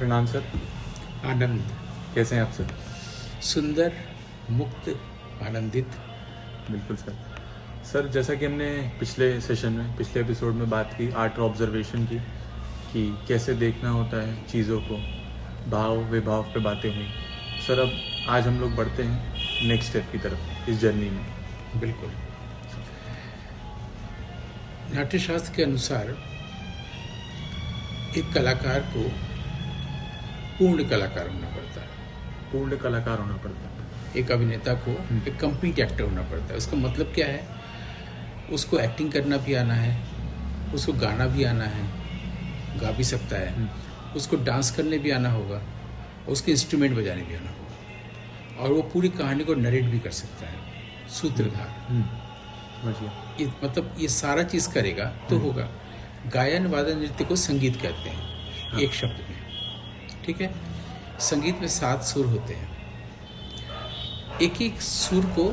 प्रणाम सर। आनंद, कैसे हैं आप सर? सुंदर, मुक्त, आनंदित। बिल्कुल सर। सर जैसा कि हमने पिछले एपिसोड में बात की आर्ट ऑब्जर्वेशन की, कि कैसे देखना होता है चीज़ों को, भाव विभाव पे बातें हुई। सर अब आज हम लोग बढ़ते हैं नेक्स्ट स्टेप की तरफ इस जर्नी में। बिल्कुल। नाट्यशास्त्र के अनुसार एक कलाकार को पूर्ण कलाकार होना पड़ता है, पूर्ण कलाकार होना पड़ता है। एक अभिनेता को एक कंप्लीट एक्टर होना पड़ता है। उसका मतलब क्या है? उसको एक्टिंग करना भी आना है, उसको गाना भी आना है, गा भी सकता है, उसको डांस करने भी आना होगा, उसके इंस्ट्रूमेंट बजाने भी आना होगा, और वो पूरी कहानी को नरेट भी कर सकता है। सूत्रधार मतलब ये सारा चीज़ करेगा तो होगा। गायन वादन नृत्य को संगीत कहते हैं एक शब्द में, ठीक है। संगीत में 7 सुर होते हैं। एक एक सुर को,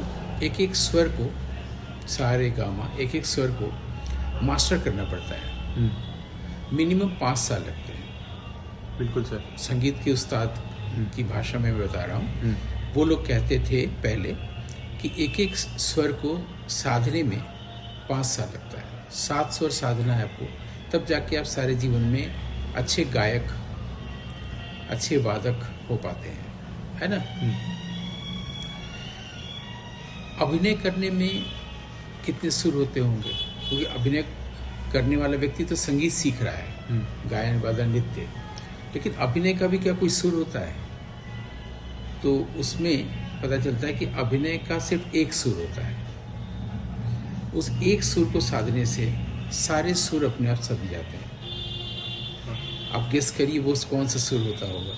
एक एक स्वर को, सारे गामा, एक एक स्वर को मास्टर करना पड़ता है। मिनिमम 5 साल लगते हैं। बिल्कुल सर। संगीत के उस्ताद की भाषा में मैं बता रहा हूँ। वो लोग कहते थे पहले कि एक एक स्वर को साधने में 5 साल लगता है। 7 स्वर साधना है आपको, तब जाके आप सारे जीवन में अच्छे गायक, अच्छे वादक हो पाते हैं, है ना। अभिनय करने में कितने सुर होते होंगे? क्योंकि अभिनय करने वाला व्यक्ति तो संगीत सीख रहा है, गायन वादन नृत्य, लेकिन अभिनय का भी क्या कोई सुर होता है? तो उसमें पता चलता है कि अभिनय का सिर्फ एक सुर होता है। उस एक सुर को साधने से सारे सुर अपने आप सज जाते हैं। आप गेस करिए वो कौन सा सुर होता होगा?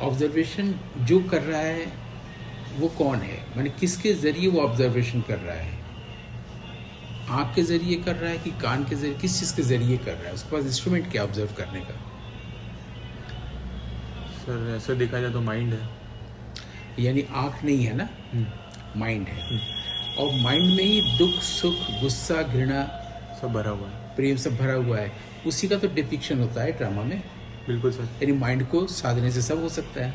ऑब्जर्वेशन जो कर रहा है वो कौन है? माने किसके जरिए वो ऑब्जर्वेशन कर रहा है? आँख के जरिए कर रहा है कि कान के जरिए? किस चीज़ के जरिए कर रहा है? उसके पास इंस्ट्रूमेंट क्या ऑब्जर्व करने का? सर ऐसे देखा जाए तो माइंड है। यानी आँख नहीं है ना, माइंड है। और माइंड में ही दुख, सुख, गुस्सा, घृणा सब भरा हुआ है, प्रेम सब भरा हुआ है। उसी का तो डिपिक्शन होता है ड्रामा में। बिल्कुल सर। यानी माइंड को साधने से सब हो सकता है।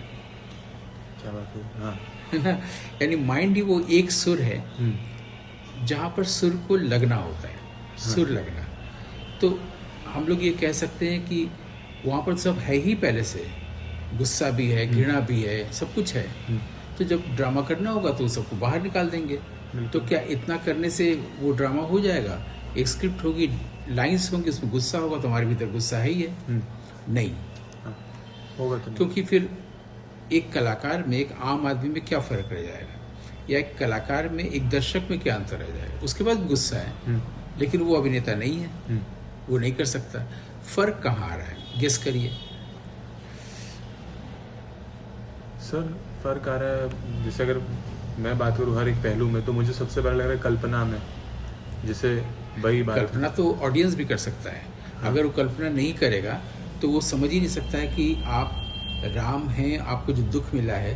क्या बात है, हाँ। है ना। यानी माइंड ही वो एक सुर है जहाँ पर सुर को लगना होता है, सुर लगना। तो हम लोग ये कह सकते हैं कि वहाँ पर सब है ही पहले से, गुस्सा भी है, घृणा भी है, सब कुछ है। तो जब ड्रामा करना होगा तो सबको बाहर निकाल देंगे। तो क्या इतना करने से वो ड्रामा हो जाएगा? एक स्क्रिप्ट होगी, लाइंस होंगी, उसमें गुस्सा होगा तो हमारे भीतर गुस्सा है ही है? नहीं होगा तो नहीं। क्योंकि फिर एक कलाकार में, एक आम आदमी में क्या फ़र्क रह जाएगा, या एक कलाकार में, एक दर्शक में क्या अंतर रह जाएगा? उसके पास गुस्सा है लेकिन वो अभिनेता नहीं है, वो नहीं कर सकता। फ़र्क कहाँ आ रहा है? गेस करिए। सर फर्क आ रहा है, जैसे अगर मैं बात करूँ हर एक पहलू में, तो मुझे सबसे पहले लग रहा है कल्पना में। जैसे वही बात, कल्पना तो ऑडियंस भी कर सकता है। अगर वो कल्पना नहीं करेगा तो वो समझ ही नहीं सकता है कि आप राम हैं, आपको जो दुख मिला है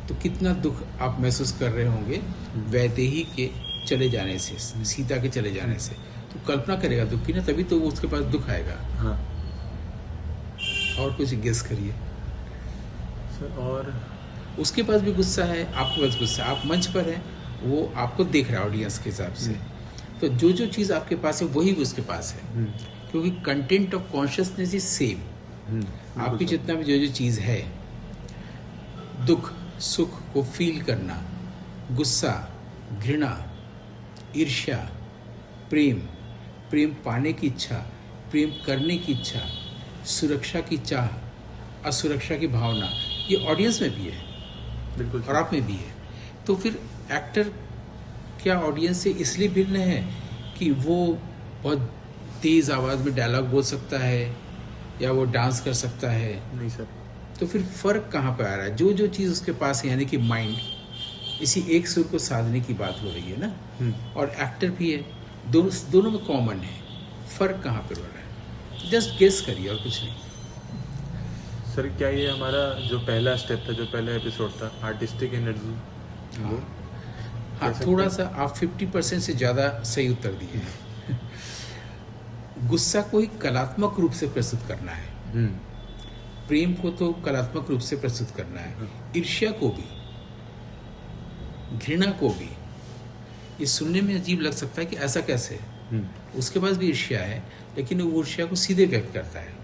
तो कितना दुख आप महसूस कर रहे होंगे वैदेही के चले जाने से, सीता के चले जाने से। तो कल्पना करेगा दुख की ना, तभी तो वो उसके पास दुख आएगा। हाँ। और कुछ गेस करिए सर। और उसके पास भी गुस्सा है, आपके पास गुस्सा है, आप मंच पर हैं, वो आपको देख रहा है ऑडियंस के हिसाब से। तो जो जो चीज़ आपके पास है वही उसके पास है, क्योंकि content of consciousness is same. आपकी जितना भी जो जो चीज़ है, दुख सुख को फील करना, गुस्सा, घृणा, ईर्ष्या, प्रेम, प्रेम पाने की इच्छा, प्रेम करने की इच्छा, सुरक्षा की चाह, असुरक्षा की भावना, ये ऑडियंस में भी है, बिल्कुल, और आप में भी है। तो फिर एक्टर क्या ऑडियंस से इसलिए भिन्न है कि वो बहुत तेज़ आवाज़ में डायलॉग बोल सकता है या वो डांस कर सकता है? नहीं सर। तो फिर फ़र्क कहाँ पर आ रहा है? जो जो चीज़ उसके पास है, यानी कि माइंड, इसी एक सुर को साधने की बात हो रही है ना। और एक्टर भी है, दोनों में कॉमन है। फ़र्क कहाँ पर हो रहा है? जस्ट गेस करिए, और कुछ नहीं। सर क्या ये हमारा जो पहला स्टेप था, जो पहला एपिसोड था, आर्टिस्टिक एनर्जी, वो हाँ, कह थोड़ा सकते सा आप 50% से ज़्यादा सही उत्तर दिए हैं। गुस्सा को ही कलात्मक रूप से प्रस्तुत करना है, हम्म, प्रेम को तो कलात्मक रूप से प्रस्तुत करना है, हाँ। ईर्ष्या को भी, घृणा को भी। ये सुनने में अजीब लग सकता है कि ऐसा कैसे, उसके पास भी ईर्ष्या है, लेकिन वो ईर्ष्या को सीधे व्यक्त करता है।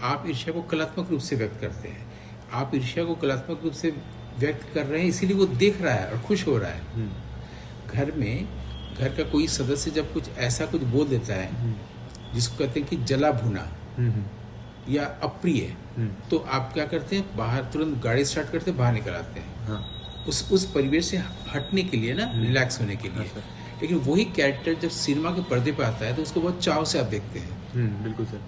आप ईर्ष्या को कलात्मक रूप से व्यक्त करते हैं। आप ईर्ष्या को कलात्मक रूप से व्यक्त कर रहे हैं, इसीलिए वो देख रहा है और खुश हो रहा है। घर में घर का कोई सदस्य जब कुछ ऐसा कुछ बोल देता है जिसको कहते हैं कि जला भुना या अप्रिय, तो आप क्या करते हैं, बाहर तुरंत गाड़ी स्टार्ट करते हैं, बाहर निकल आते हैं। हाँ, उस परिवेश से हटने के लिए ना, रिलैक्स होने के लिए। हाँ, सर। लेकिन वही कैरेक्टर जब सिनेमा के पर्दे पर आता है तो उसको बहुत चाव से आप देखते हैं। बिल्कुल सर।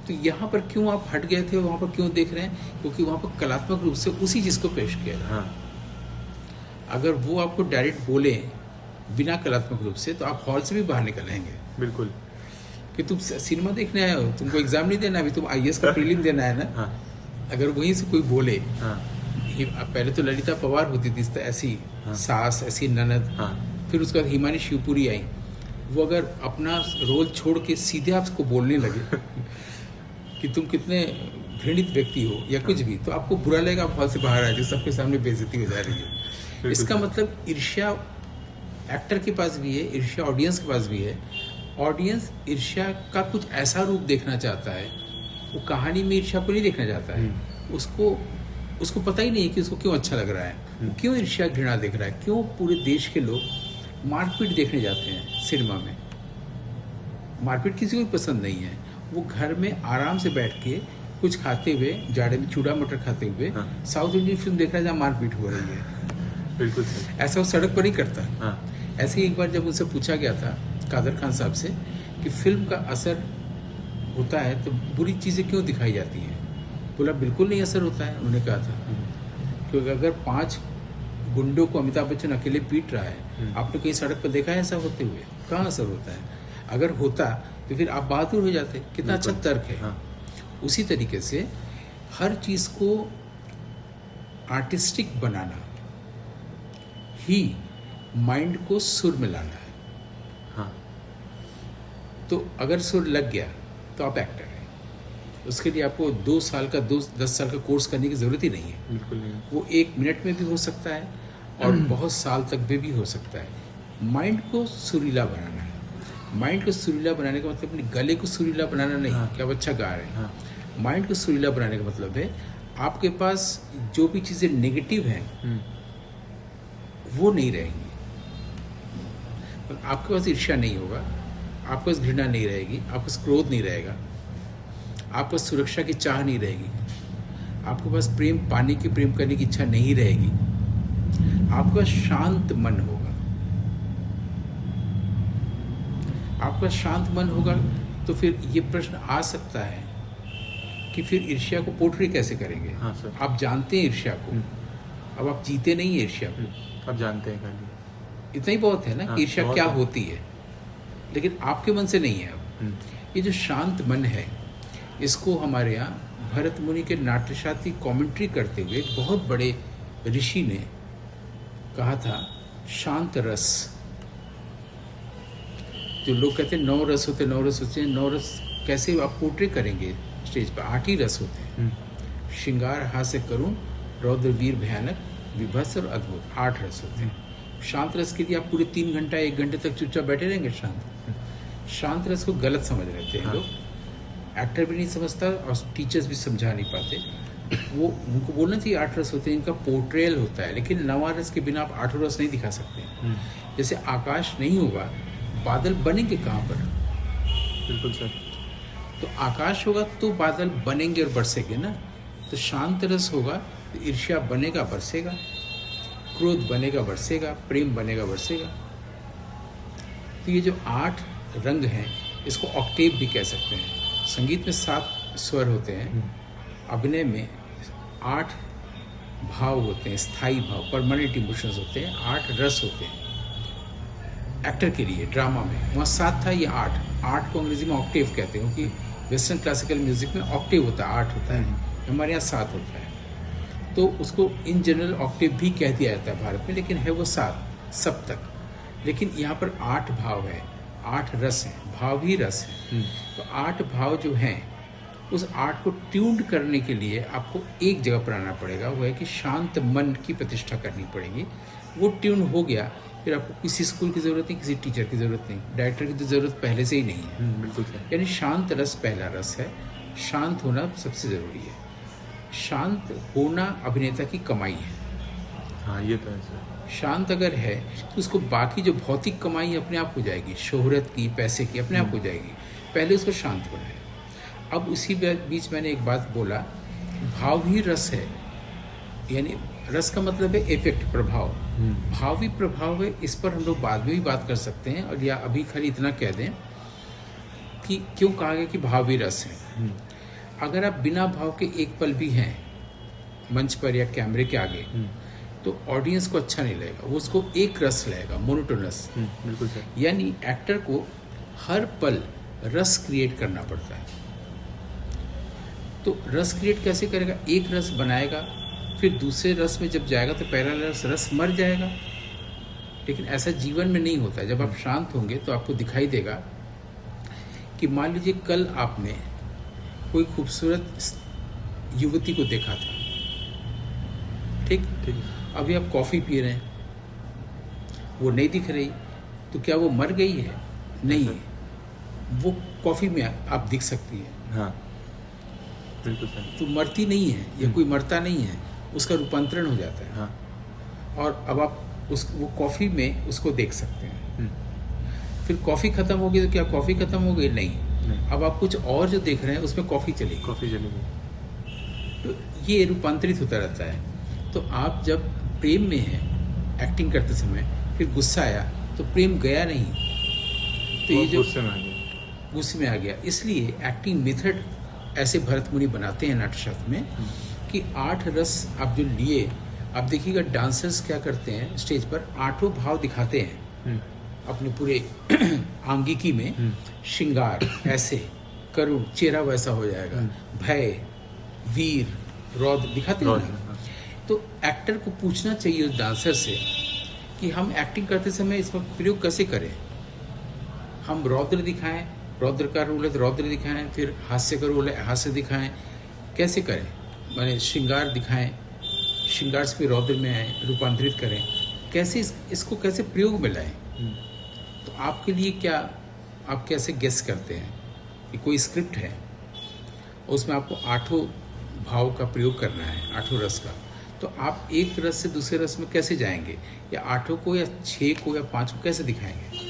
तो यहाँ पर क्यों आप हट गए थे, वहाँ पर क्यों देख रहे हैं? क्योंकि वहाँ पर कलात्मक रूप से उसी चीज़ को पेश किया है। हाँ, अगर वो आपको डायरेक्ट बोले बिना कलात्मक रूप से, तो आप हॉल से भी बाहर निकल आएंगे बिल्कुल। कि तुम सिनेमा देखने आए हो, तुमको एग्जाम नहीं देना, अभी तुम IAS का प्रीलिम देना है ना। हाँ, अगर वहीं से कोई बोले, हाँ, पहले तो ललिता पवार होती थी तो ऐसी हाँ। सास, ऐसी ननद, हाँ, फिर उसके बाद हिमानी शिवपुरी आई। वो अगर अपना रोल छोड़ के सीधे आपको बोलने लगे कि तुम कितने घृणित व्यक्ति हो या कुछ भी, तो आपको बुरा लगेगा, आप हॉल से बाहर आ जाओ, सबके सामने बेइज्जती हो जा रही है। इसका मतलब ईर्ष्या एक्टर के पास भी है, ईर्ष्या ऑडियंस के पास भी है। ऑडियंस ईर्ष्या का कुछ ऐसा रूप देखना चाहता है, वो कहानी में ईर्ष्या को नहीं देखना चाहता है। उसको पता ही नहीं है कि उसको क्यों अच्छा लग रहा है, वो क्यों ईर्ष्या घृणा देख रहा है, क्यों पूरे देश के लोग मारपीट देखने जाते हैं सिनेमा में। मारपीट किसी को भी पसंद नहीं है। वो घर में आराम से बैठ के कुछ खाते हुए, जाड़े में चूड़ा मटर खाते हुए, हाँ। साउथ इंडियन फिल्म देख रहा है जहाँ मारपीट हो रही है। बिल्कुल सर। ऐसा वो सड़क पर ही करता। हाँ, ऐसे ही एक बार जब उनसे पूछा गया था कादर खान साहब से कि फिल्म का असर होता है तो बुरी चीज़ें क्यों दिखाई जाती हैं, बोला बिल्कुल नहीं असर होता है। उन्होंने कहा था क्योंकि अगर 5 गुंडों को अमिताभ बच्चन अकेले पीट रहा है, आपने कहीं सड़क पर देखा है ऐसा होते हुए? कहाँ असर होता है? अगर होता तो फिर आप बहादुर हो जाते। कितना अच्छा तर्क है। हाँ, उसी तरीके से हर चीज़ को आर्टिस्टिक बनाना ही माइंड को सुर में लाना है। हाँ, तो अगर सुर लग गया तो आप एक्टर हैं। उसके लिए आपको 2 साल का 10 साल का कोर्स करने की ज़रूरत ही नहीं है। बिल्कुल नहीं। वो 1 मिनट में भी हो सकता है और बहुत साल तक भी हो सकता है। माइंड को सुरीला बनाना है। माइंड को सुरीला बनाने का मतलब अपने गले को सुरीला बनाना नहीं। हाँ। कि आप अच्छा गा रहे हैं। हाँ, माइंड को सुरीला बनाने का मतलब है आपके पास जो भी चीज़ें नेगेटिव हैं वो नहीं रहेंगी। आपके पास ईर्ष्या नहीं होगा, आपके पास घृणा नहीं रहेगी, आपके पास क्रोध नहीं रहेगा, आपके पास सुरक्षा की चाह नहीं रहेगी, आपके पास प्रेम पाने की, प्रेम करने की इच्छा नहीं रहेगी, आपका शांत मन होगा। आपका शांत मन होगा तो फिर ये प्रश्न आ सकता है कि फिर ईर्ष्या को पोर्ट्रे कैसे करेंगे? हाँ सर। आप जानते हैं ईर्ष्या को, अब आप जीते नहीं है ईर्ष्या को। अब जानते हैं खाली। इतना ही बहुत है ना हाँ, कि ईर्ष्या बहुत क्या है। होती है, लेकिन आपके मन से नहीं है। अब ये जो शांत मन है, इसको हमारे यहाँ भरत मुनि के नाट्यशास्त्री कमेंट्री करते हुए एक बहुत बड़े ऋषि ने कहा था, शांत रस। जो लोग कहते हैं 9 रस होते हैं, 9 रस होते हैं, 9 रस कैसे आप पोर्ट्रे करेंगे स्टेज पर? 8 ही रस होते हैं। श्रृंगार, हास्य, करुण, रौद्र, वीर, भयानक, विभत्स और अद्भुत। 8 रस होते हैं। शांत रस के लिए आप पूरे 3 घंटा 1 घंटे तक चुपचाप बैठे रहेंगे शांत। शांत रस को गलत समझ रहे हैं लोग। एक्टर भी नहीं समझता और टीचर्स भी समझा नहीं पाते। वो उनको बोलना चाहिए 8 रस होते हैं, इनका पोर्ट्रेयल होता है, लेकिन 9 रस के बिना आप 8 रस नहीं दिखा सकते। जैसे आकाश नहीं होगा, बादल बनेंगे कहाँ पर? बिल्कुल सर। तो आकाश होगा तो बादल बनेंगे और बरसेंगे ना। तो शांत रस होगा तो ईर्ष्या बनेगा, बरसेगा, क्रोध बनेगा, बरसेगा, प्रेम बनेगा, बरसेगा। तो ये जो 8 रंग हैं, इसको ऑक्टेव भी कह सकते हैं। संगीत में 7 स्वर होते हैं, अभिनय में 8 भाव होते हैं, स्थायी भाव, परमानेंट इमोशंस होते हैं, 8 रस होते हैं। एक्टर के लिए ड्रामा में वहाँ 7 था, ये 8 को अंग्रेजी में ऑक्टेव कहते हैं, क्योंकि वेस्टर्न क्लासिकल म्यूजिक में ऑक्टेव होता है, 8 होता है, हमारे यहाँ 7 होता है। तो उसको इन जनरल ऑक्टेव भी कह दिया जाता है भारत में, लेकिन है वो 7 सप्तक। लेकिन यहाँ पर 8 भाव है, 8 रस हैं, भाव ही रस है। तो 8 भाव जो हैं उस 8 को ट्यून्ड करने के लिए आपको एक जगह पर आना पड़ेगा, वो है कि शांत मन की प्रतिष्ठा करनी पड़ेगी। वो ट्यून हो गया, फिर आपको किसी स्कूल की ज़रूरत नहीं, किसी टीचर की ज़रूरत नहीं, डायरेक्टर की तो ज़रूरत पहले से ही नहीं है। बिल्कुल सर। यानी शांत रस पहला रस है, शांत होना सबसे ज़रूरी है। शांत होना अभिनेता की कमाई है। हाँ ये तो है सर। शांत अगर है तो उसको बाकी जो भौतिक कमाई अपने आप हो जाएगी, शोहरत की, पैसे की, अपने आप हो जाएगी। पहले उसको शांत होना है। अब उसी बीच मैंने एक बात बोला, भाव ही रस है, यानी रस का मतलब है इफेक्ट, प्रभाव। भाव ही प्रभाव है। इस पर हम लोग बाद में भी बात कर सकते हैं, और या अभी खाली इतना कह दें कि क्यों कहा गया कि भाव ही रस है। अगर आप बिना भाव के एक पल भी हैं मंच पर या कैमरे के आगे, तो ऑडियंस को अच्छा नहीं लगेगा, वो उसको एक रस लगेगा, मोनोटोनस। बिल्कुल सर। यानी एक्टर को हर पल रस क्रिएट करना पड़ता है। तो रस क्रिएट कैसे करेगा? एक रस बनाएगा, फिर दूसरे रस में जब जाएगा तो पहला रस मर जाएगा। लेकिन ऐसा जीवन में नहीं होता है। जब आप शांत होंगे तो आपको दिखाई देगा कि मान लीजिए कल आपने कोई खूबसूरत युवती को देखा था, ठीक, अभी आप कॉफ़ी पी रहे हैं, वो नहीं दिख रही, तो क्या वो मर गई है? नहीं है, वो कॉफ़ी में आप दिख सकती है। हाँ बिल्कुल सर। तो मरती नहीं है, या कोई मरता नहीं है, उसका रूपांतरण हो जाता है। हाँ। और अब आप वो कॉफ़ी में उसको देख सकते हैं। फिर कॉफ़ी ख़त्म हो गई तो क्या कॉफ़ी ख़त्म हो गई? नहीं। अब आप कुछ और जो देख रहे हैं उसमें कॉफ़ी चली गई। तो ये रूपांतरित होता रहता है। तो आप जब प्रेम में हैं एक्टिंग करते समय, फिर गुस्सा आया तो प्रेम गया नहीं, तो ये जो गुस्से में आ गया। इसलिए एक्टिंग मेथड ऐसे भरत मुनि बनाते हैं नाट्यशास्त्र में कि 8 रस आप जो लिए, आप देखिएगा डांसर्स क्या करते हैं स्टेज पर, 8 भाव दिखाते हैं अपने पूरे आंगिकी में। श्रृंगार ऐसे, करुण, चेहरा वैसा हो जाएगा, भय, वीर, रौद्र दिखाते हैं ना। तो एक्टर को पूछना चाहिए उस डांसर से कि हम एक्टिंग करते समय इसका प्रयोग कैसे करें। हम रौद्र दिखाएं, रौद्र का रोल है तो रौद्र दिखाएं, फिर हास्य का रोल है हास्य दिखाएं, कैसे करें? माने श्रृंगार दिखाएं, श्रृंगार से फिर रौद्र में आए, रूपांतरित करें, कैसे इसको कैसे प्रयोग में लाएं। तो आपके लिए क्या, आप कैसे गेस करते हैं कि कोई स्क्रिप्ट है और उसमें आपको 8 भाव का प्रयोग करना है, 8 रस का, तो आप एक रस से दूसरे रस में कैसे जाएंगे? या 8 को या 6 को या 5 को कैसे दिखाएंगे?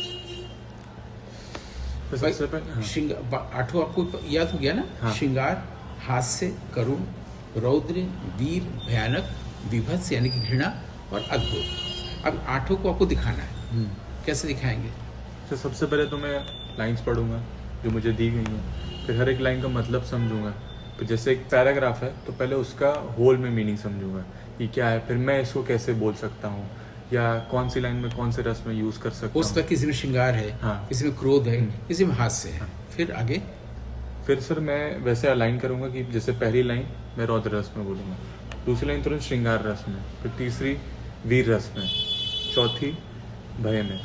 श्रृंगार 8 आपको याद हो गया ना? हाँ। श्रृंगार, हास्य, करुण, रौद्र, वीर, भयानक, विभत्स यानी कि घृणा, और अद्भुत। अब 8 को आपको दिखाना है, कैसे दिखाएंगे? तो सबसे पहले तो मैं लाइंस पढ़ूंगा जो मुझे दी गई हैं, फिर हर एक लाइन का मतलब समझूंगा। तो जैसे एक पैराग्राफ है तो पहले उसका होल में मीनिंग समझूंगा कि क्या है, फिर मैं इसको कैसे बोल सकता हूँ, या कौन सी लाइन में कौन से रस में यूज कर सकता हूँ। उसका किसी में श्रृंगार है, हाँ, किसी में क्रोध है, किसी में हास्य है। फिर आगे फिर सर मैं वैसे अलाइन करूंगा कि जैसे पहली लाइन मैं रौद्र रस में बोलूंगा, दूसरी लाइन तुरंत श्रृंगार रस में, फिर तीसरी वीर रस में, चौथी भय में।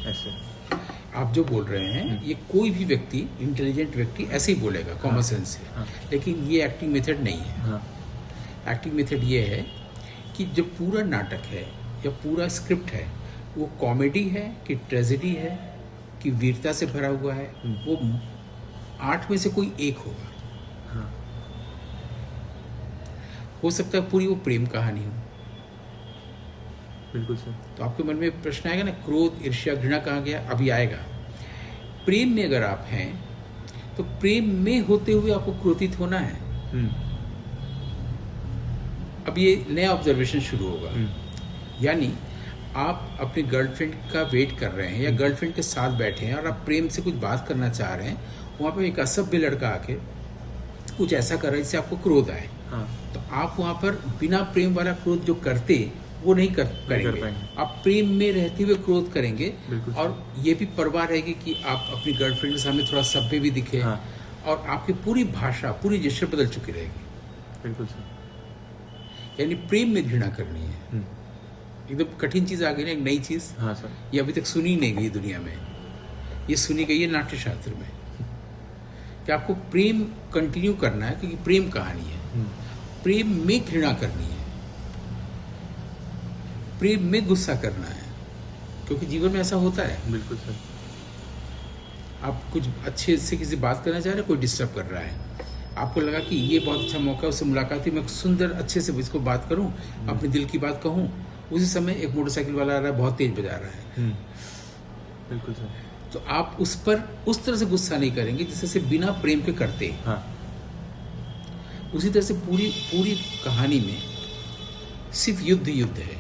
ऐसे आप जो बोल रहे हैं ये कोई भी व्यक्ति, इंटेलिजेंट व्यक्ति ऐसे ही बोलेगा, कॉमन सेंस से। हाँ। लेकिन ये एक्टिंग मेथड नहीं है। हाँ। एक्टिंग मेथड ये है कि जो पूरा नाटक है या पूरा स्क्रिप्ट है वो कॉमेडी है कि ट्रेजेडी है कि वीरता से भरा हुआ है, वो 8 में से कोई एक होगा। हाँ। हो सकता है पूरी वो प्रेम कहानी हो। बिल्कुल सर। तो आपके मन में प्रश्न आएगा ना, क्रोध, ईर्ष्या, घृणा कहाँ गया? अभी आएगा। प्रेम में अगर आप हैं तो प्रेम में होते हुए आपको क्रोधित होना है। अब ये नया ऑब्जर्वेशन शुरू होगा। यानी आप अपनी गर्लफ्रेंड का वेट कर रहे हैं या गर्लफ्रेंड के साथ बैठे हैं और आप प्रेम से कुछ बात करना चाह रहे हैं, वहाँ पर एक असभ्य लड़का आके कुछ ऐसा कर रहा है जिससे आपको क्रोध आए। हाँ। तो आप वहाँ पर बिना प्रेम वाला क्रोध जो करते वो नहीं करेंगे। आप प्रेम में रहते हुए क्रोध करेंगे, और ये भी परवाह रहेगी कि आप अपनी गर्लफ्रेंड के सामने थोड़ा सभ्य भी दिखे। हाँ। और आपकी पूरी भाषा, पूरी जेस्चर बदल चुकी रहेगी। बिल्कुल सर। यानी प्रेम में घृणा करनी है। एकदम कठिन चीज़ आ गई ना, एक नई चीज़, हाँ सर। ये अभी तक सुनी नहीं गई दुनिया में, ये सुनी गई है नाट्य शास्त्र में, कि आपको प्रेम कंटिन्यू करना है क्योंकि प्रेम कहानी है। प्रेम में घृणा करनी है, प्रेम में गुस्सा करना है, क्योंकि जीवन में ऐसा होता है। बिल्कुल सर। आप कुछ अच्छे से किसी बात करना चाह रहे हैं, कोई डिस्टर्ब कर रहा है, आपको लगा कि ये बहुत अच्छा मौका है, उससे मुलाकात हुई, मैं सुंदर अच्छे से इसको बात करूं, अपने दिल की बात कहूं, उसी समय एक मोटरसाइकिल वाला आ रहा है, बहुत तेज बजा रहा है। बिल्कुल सर। तो आप उस पर उस तरह से गुस्सा नहीं करेंगे जिससे से बिना प्रेम के करते। हाँ। उसी तरह से पूरी कहानी में सिर्फ युद्ध है,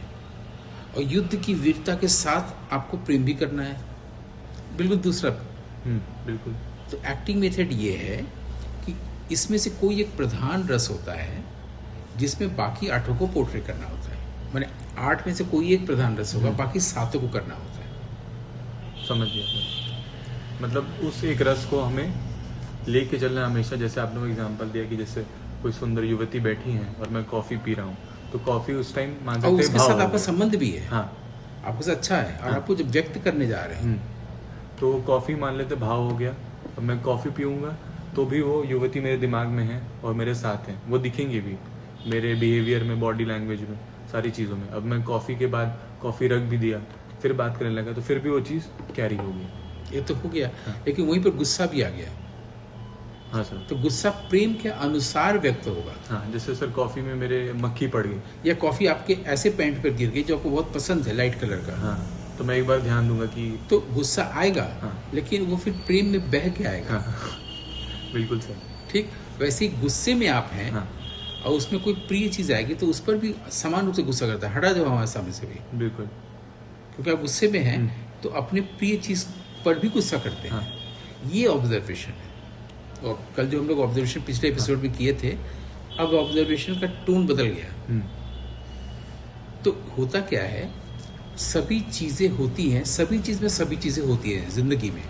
और युद्ध की वीरता के साथ आपको प्रेम भी करना है। बिल्कुल दूसरा। बिल्कुल। तो एक्टिंग मेथड ये है कि इसमें से कोई एक प्रधान रस होता है जिसमें बाकी आठों को पोर्ट्रे करना होता है। माने 8 में से कोई एक प्रधान रस होगा, बाकी 7 को करना होता है। समझ गया सर। मतलब उस एक रस को हमें लेके चलना हमेशा। जैसे आपने वो एग्जांपल दिया कि जैसे कोई सुंदर युवती बैठी है और मैं कॉफ़ी पी रहा हूँ, तो कॉफ़ी उस टाइम मान सकते हैं उसके साथ आपका संबंध भी है। हाँ। आपके साथ अच्छा है, और आपको जब व्यक्त करने जा रहे हैं, तो कॉफ़ी मान लेते भाव हो गया। अब मैं कॉफ़ी पीऊँगा तो भी वो युवती मेरे दिमाग में है और मेरे साथ है, वो दिखेंगे भी मेरे बिहेवियर में, बॉडी लैंग्वेज में, सारी चीज़ों में। अब मैं कॉफ़ी के बाद कॉफ़ी रख भी दिया, फिर बात करने लगा, तो फिर भी वो चीज़ कैरी होगी। ये तो हो गया। हाँ। लेकिन वहीं पर गुस्सा भी आ गया। हाँ सर। तो गुस्सा प्रेम के अनुसार व्यक्त होगा। हाँ, जैसे सर कॉफ़ी में मेरे मक्खी पड़ गई, या कॉफ़ी आपके ऐसे पैंट पर गिर गई जो आपको बहुत पसंद है, लाइट कलर का। हाँ, तो मैं एक बार ध्यान दूंगा कि तो गुस्सा आएगा। हाँ। लेकिन वो फिर प्रेम में बह के आएगा। हाँ, बिल्कुल सर। ठीक वैसे ही गुस्से में आप हैं, हाँ, और उसमें कोई प्रिय चीज़ आएगी तो उस पर भी समान रूप से गुस्सा करता है। हटा जाओ हमारे सामने से भी, बिल्कुल। क्योंकि आप गुस्से में हैं तो अपने प्रिय चीज़ पर भी गुस्सा करते हैं। हाँ। ये ऑब्जर्वेशन है। और कल जो हम लोग ऑब्जर्वेशन पिछले एपिसोड में किए थे, अब ऑब्जर्वेशन का टोन बदल गया। तो होता क्या है, सभी चीज़ें होती हैं, सभी चीज़ में सभी चीज़ें होती हैं ज़िंदगी में।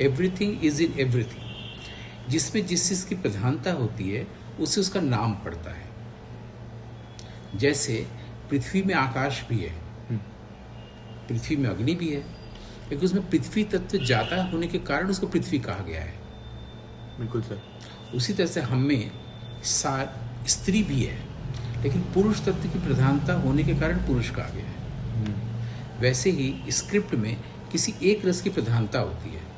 Everything is in everything. जिसमें जिस चीज़ की प्रधानता होती है उससे उसका नाम पड़ता है। जैसे पृथ्वी में आकाश भी है, पृथ्वी में अग्नि भी है, लेकिन उसमें पृथ्वी तत्व ज़्यादा होने के कारण उसको पृथ्वी कहा गया है। बिल्कुल सर। उसी तरह से हमें स्त्री भी है, लेकिन पुरुष तत्व की प्रधानता होने के कारण पुरुष कहा गया है। वैसे ही स्क्रिप्ट में किसी एक रस की प्रधानता होती है।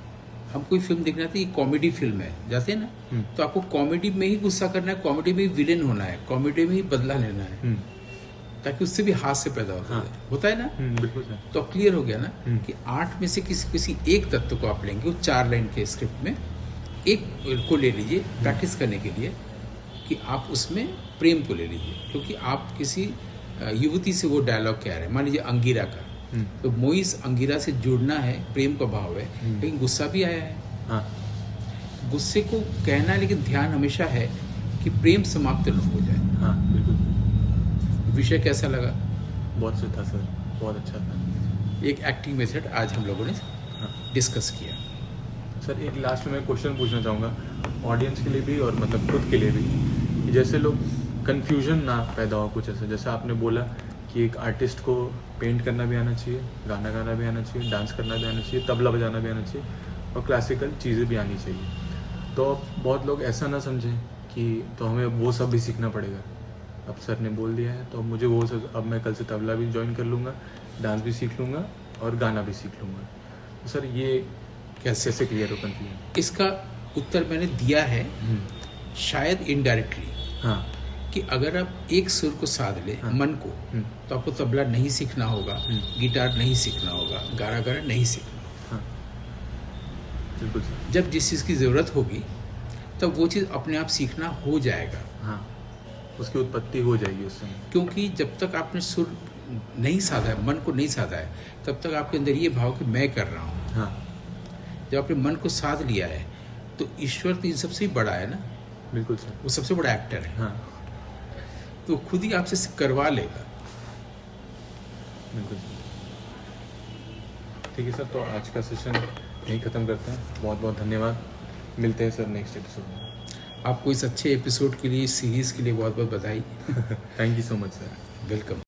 हम कोई फिल्म देखना चाहते हैं, ये कॉमेडी फिल्म है, जाते हैं ना, तो आपको कॉमेडी में ही गुस्सा करना है, कॉमेडी में ही विलेन होना है, कॉमेडी में ही बदला लेना है, ताकि उससे भी हास्य पैदा होता है ना। बिल्कुल सर। तो क्लियर हो गया ना कि 8 में से किसी एक तत्व को आप लेंगे, वो 4 लाइन के स्क्रिप्ट में एक को ले लीजिए प्रैक्टिस करने के लिए, कि आप उसमें प्रेम को ले लीजिए। क्योंकि आप किसी युवती से वो डायलॉग कह रहे हैं, मान लीजिए अंगीरा का, तो मोइस अंगीरा से जुड़ना है, प्रेम का भाव है, लेकिन गुस्सा भी आया है। हाँ। गुस्से को कहना है, लेकिन ध्यान हमेशा है कि प्रेम समाप्त न हो जाए। हाँ, बिल्कुल। विषय कैसा लगा? बहुत अच्छा था सर, बहुत अच्छा था। एक एक्टिंग मेथड आज हम लोगों ने डिस्कस किया। सर एक लास्ट में मैं क्वेश्चन पूछना चाहूँगा ऑडियंस के लिए भी और मतलब खुद के लिए भी, कि जैसे लोग कन्फ्यूजन ना पैदा हो कुछ ऐसा। जैसे आपने बोला कि एक आर्टिस्ट को पेंट करना भी आना चाहिए, गाना गाना भी आना चाहिए, डांस करना भी आना चाहिए, तबला बजाना भी आना चाहिए, और क्लासिकल चीज़ें भी आनी चाहिए। तो बहुत लोग ऐसा ना समझें कि तो हमें वो सब भी सीखना पड़ेगा। अब सर ने बोल दिया है तो अब मुझे वो सब, अब मैं कल से तबला भी ज्वाइन कर लूँगा, डांस भी सीख लूँगा और गाना भी सीख लूँगा। तो सर ये कैसे क्लियर हो कंफ्यूजन? इसका उत्तर मैंने दिया है, शायद इनडायरेक्टली। हाँ। कि अगर आप एक सुर को साध ले, मन को, तो आपको तबला नहीं सीखना होगा, गिटार नहीं सीखना होगा, गाना नहीं सीखना होगा। बिल्कुल सर। जब जिस चीज़ की ज़रूरत होगी तब वो चीज़ अपने आप सीखना हो जाएगा। हाँ, उसकी उत्पत्ति हो जाएगी उस समय। क्योंकि जब तक आपने सुर नहीं साधा है, मन को नहीं साधा है, तब तक आपके अंदर ये भाव कि मैं कर रहा हूँ। हाँ। जब आपने मन को साध लिया है तो ईश्वर तो इन सबसे ही बड़ा है ना। बिल्कुल सर। वो सबसे बड़ा एक्टर है। हाँ, तो खुद ही आपसे करवा लेगा। बिल्कुल। ठीक है सर, तो आज का सेशन यहीं ख़त्म करते हैं। बहुत बहुत धन्यवाद। मिलते हैं सर नेक्स्ट एपिसोड में। आपको इस अच्छे एपिसोड के लिए, सीरीज़ के लिए बहुत बहुत बधाई। Thank you so much sir. Welcome.